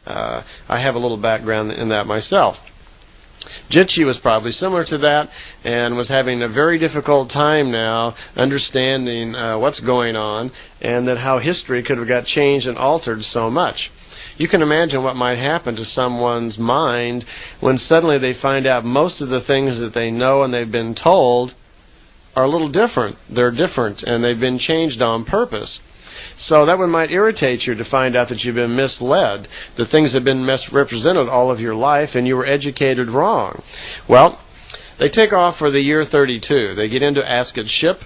I have a little background in that myself. Jitchi was probably similar to that and was having a very difficult time now understanding what's going on, and that how history could have got changed and altered so much. You can imagine what might happen to someone's mind when suddenly they find out most of the things that they know and they've been told are a little different. They're different, and they've been changed on purpose. So that one might irritate you to find out that you've been misled, that things have been misrepresented all of your life and you were educated wrong. Well, they take off for the year 32. They get into Ascot's ship.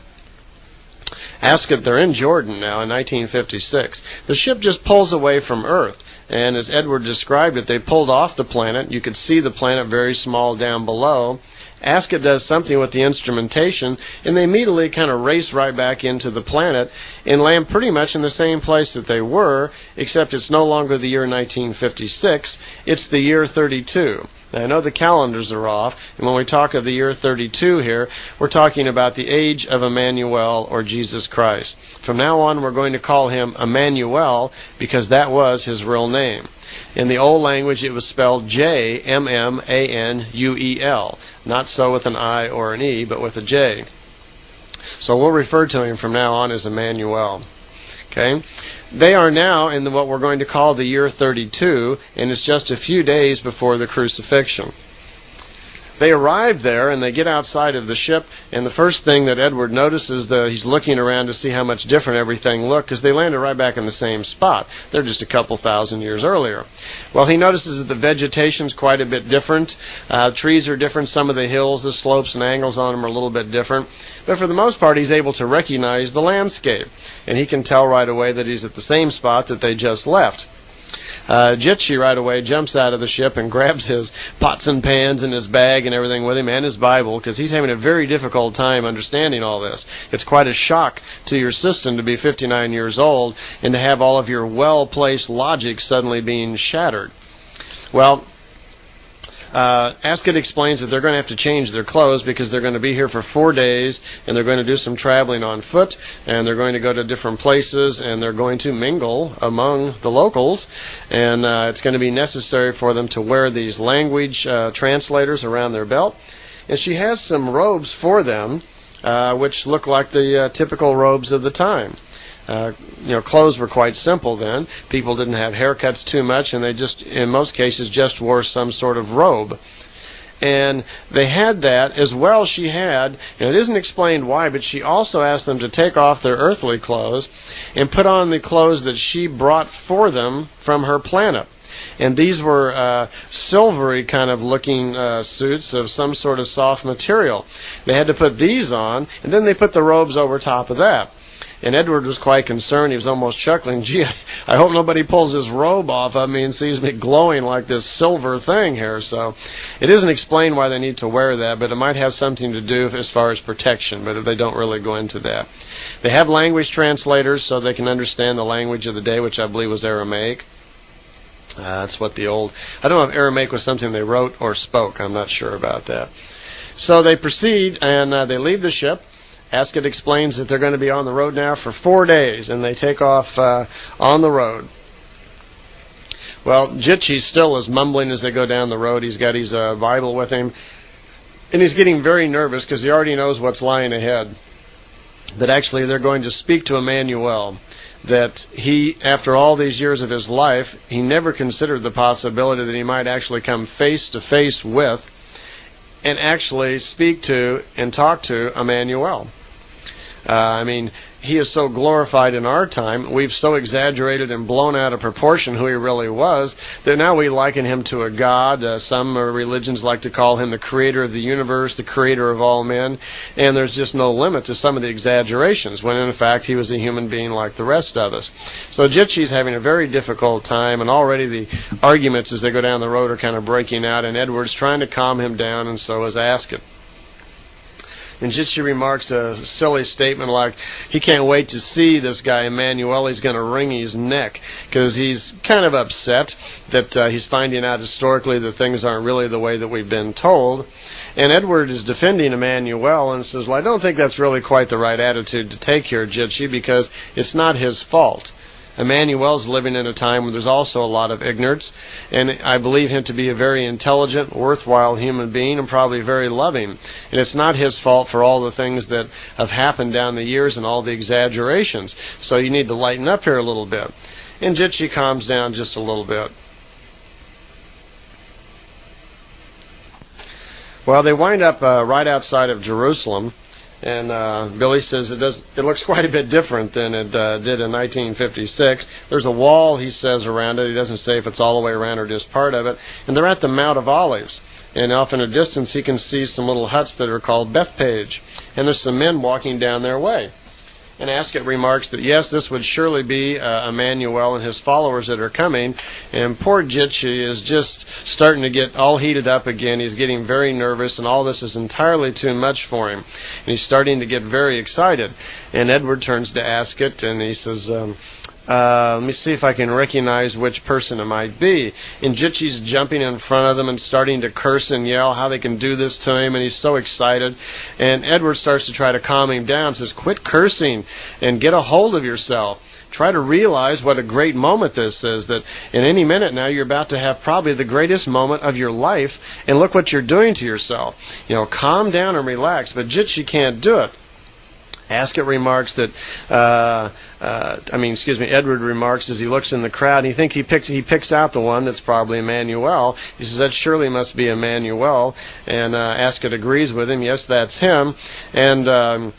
Ascot, they're in Jordan now in 1956. The ship just pulls away from Earth. And as Edward described it, they pulled off the planet. You could see the planet very small down below. Ascot does something with the instrumentation, and they immediately kind of race right back into the planet and land pretty much in the same place that they were, except it's no longer the year 1956, it's the year 32. Now, I know the calendars are off, and when we talk of the year 32 here, we're talking about the age of Emmanuel, or Jesus Christ. From now on, we're going to call him Emmanuel because that was his real name. In the old language, it was spelled J-M-M-A-N-U-E-L. Not so with an I or an E, but with a J. So we'll refer to him from now on as Emmanuel. Okay? They are now in what we're going to call the year 32, and it's just a few days before the crucifixion. They arrive there, and they get outside of the ship, and the first thing that Edward notices, he's looking around to see how much different everything looked, because they landed right back in the same spot. They're just a couple thousand years earlier. Well, he notices that the vegetation's quite a bit different. Trees are different. Some of the hills, the slopes and angles on them are a little bit different. But for the most part, he's able to recognize the landscape, and he can tell right away that he's at the same spot that they just left. Jitchi right away jumps out of the ship and grabs his pots and pans and his bag and everything with him, and his Bible, because he's having a very difficult time understanding all this. It's quite a shock to your system to be 59 years old and to have all of your well-placed logic suddenly being shattered. Well, Ascot explains that they're going to have to change their clothes because they're going to be here for 4 days, and they're going to do some traveling on foot, and they're going to go to different places, and they're going to mingle among the locals, and it's going to be necessary for them to wear these language translators around their belt. And she has some robes for them, which look like the typical robes of the time. Clothes were quite simple then. People didn't have haircuts too much, and they just, in most cases, just wore some sort of robe. And they had that as well. She had, and it isn't explained why, but she also asked them to take off their earthly clothes and put on the clothes that she brought for them from her planet. And these were silvery kind of looking suits of some sort of soft material. They had to put these on, and then they put the robes over top of that. And Edward was quite concerned. He was almost chuckling. Gee, I hope nobody pulls his robe off of me and sees me glowing like this silver thing here. So it isn't explained why they need to wear that, but it might have something to do as far as protection, but they don't really go into that. They have language translators so they can understand the language of the day, which I believe was Aramaic. That's what the old... I don't know if Aramaic was something they wrote or spoke. I'm not sure about that. So they proceed, and they leave the ship. Ascot explains that they're going to be on the road now for 4 days, and they take off on the road. Well, Jitchi still is mumbling as they go down the road. He's got his Bible with him, and he's getting very nervous because he already knows what's lying ahead. That actually they're going to speak to Emmanuel, that he, after all these years of his life, he never considered the possibility that he might actually come face to face with and actually speak to and talk to Emmanuel. He is so glorified in our time. We've so exaggerated and blown out of proportion who he really was that now we liken him to a god. Some religions like to call him the creator of the universe, the creator of all men, and there's just no limit to some of the exaggerations, when in fact he was a human being like the rest of us. So Jitchi's having a very difficult time, and already the arguments as they go down the road are kind of breaking out, and Edward's trying to calm him down, and so is Ascot. And Jitchi remarks a silly statement like he can't wait to see this guy Emmanuel. He's going to wring his neck because he's kind of upset that he's finding out historically that things aren't really the way that we've been told. And Edward is defending Emmanuel and says, well, I don't think that's really quite the right attitude to take here, Jitchi, because it's not his fault. Emmanuel's living in a time when there's also a lot of ignorance, and I believe him to be a very intelligent, worthwhile human being, and probably very loving. And it's not his fault for all the things that have happened down the years and all the exaggerations. So you need to lighten up here a little bit. And Jitchi calms down just a little bit. Well, they wind up right outside of Jerusalem, and Billy says it looks quite a bit different than it did in 1956. There's a wall, he says, around it. He doesn't say if it's all the way around or just part of it. And they're at the Mount of Olives. And off in a distance, he can see some little huts that are called Bethpage. And there's some men walking down their way. And Ascot remarks that, yes, this would surely be Emmanuel and his followers that are coming. And poor Jitchi is just starting to get all heated up again. He's getting very nervous, and all this is entirely too much for him. And he's starting to get very excited. And Edward turns to Ascot, and he says, let me see if I can recognize which person it might be. And Jitchi's jumping in front of them and starting to curse and yell how they can do this to him, and he's so excited. And Edward starts to try to calm him down, says, quit cursing and get a hold of yourself. Try to realize what a great moment this is, that in any minute now you're about to have probably the greatest moment of your life, and look what you're doing to yourself. Calm down and relax. But Jitchi can't do it. Ascot remarks that, Edward remarks as he looks in the crowd, he thinks he picks out the one that's probably Emmanuel. He says, that surely must be Emmanuel. And Ascot agrees with him, yes, that's him. And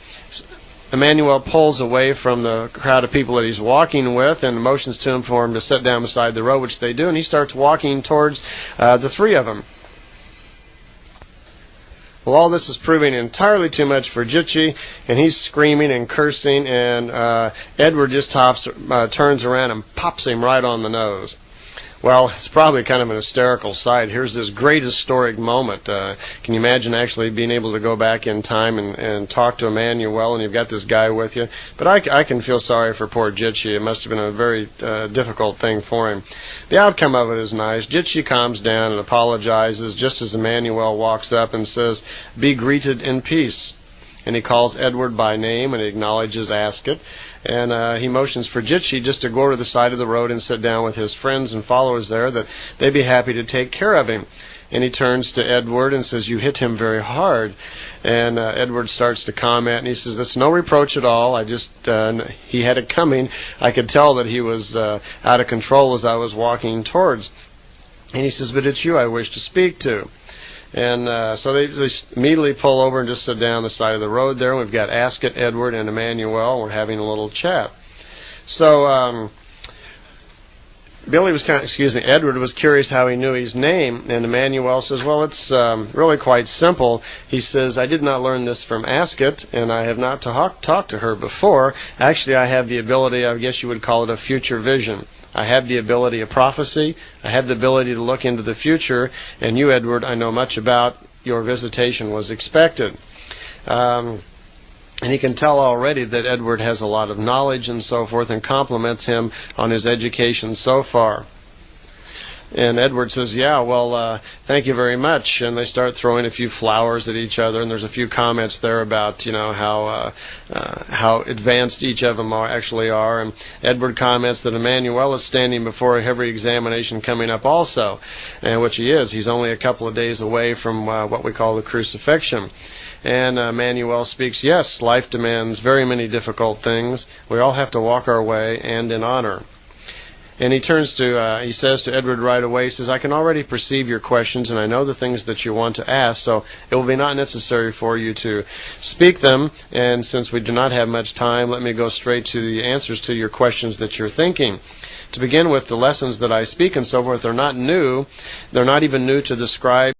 Emmanuel pulls away from the crowd of people that he's walking with and motions to him for him to sit down beside the road, which they do, and he starts walking towards the three of them. Well, all this is proving entirely too much for Jitchi, and he's screaming and cursing, and Edward just turns around and pops him right on the nose. Well, it's probably kind of an hysterical sight. Here's this great historic moment. Can you imagine actually being able to go back in time and talk to Emmanuel, and you've got this guy with you? But I can feel sorry for poor Jitchi. It must have been a very difficult thing for him. The outcome of it is nice. Jitchi calms down and apologizes just as Emmanuel walks up and says, be greeted in peace. And he calls Edward by name and acknowledges Ascot. And he motions for Jitchi just to go over to the side of the road and sit down with his friends and followers there, that they'd be happy to take care of him. And he turns to Edward and says, you hit him very hard. And Edward starts to comment, and he says, that's no reproach at all. He had it coming. I could tell that he was out of control as I was walking towards. And he says, but it's you I wish to speak to. And so they immediately pull over and just sit down the side of the road there. We've got Ascot, Edward, and Emmanuel. We're having a little chat. So Edward was curious how he knew his name, and Emmanuel says, well, it's really quite simple. He says, I did not learn this from Ascot, and I have not talked to her before. Actually, I have the ability, I guess you would call it a future vision. I have the ability of prophecy. I have the ability to look into the future. And you, Edward, I know much about. Your visitation was expected. And he can tell already that Edward has a lot of knowledge and so forth, and compliments him on his education so far. And Edward says, yeah, well, thank you very much. And they start throwing a few flowers at each other, and there's a few comments there about, how advanced each of them actually are. And Edward comments that Emmanuel is standing before a heavy examination coming up also, and which he is. He's only a couple of days away from what we call the crucifixion. And Emmanuel speaks, yes, life demands very many difficult things. We all have to walk our way, and in honor. And he says to Edward right away, he says, I can already perceive your questions, and I know the things that you want to ask, so it will be not necessary for you to speak them. And since we do not have much time, let me go straight to the answers to your questions that you're thinking. To begin with, the lessons that I speak and so forth are not new. They're not even new to the scribe.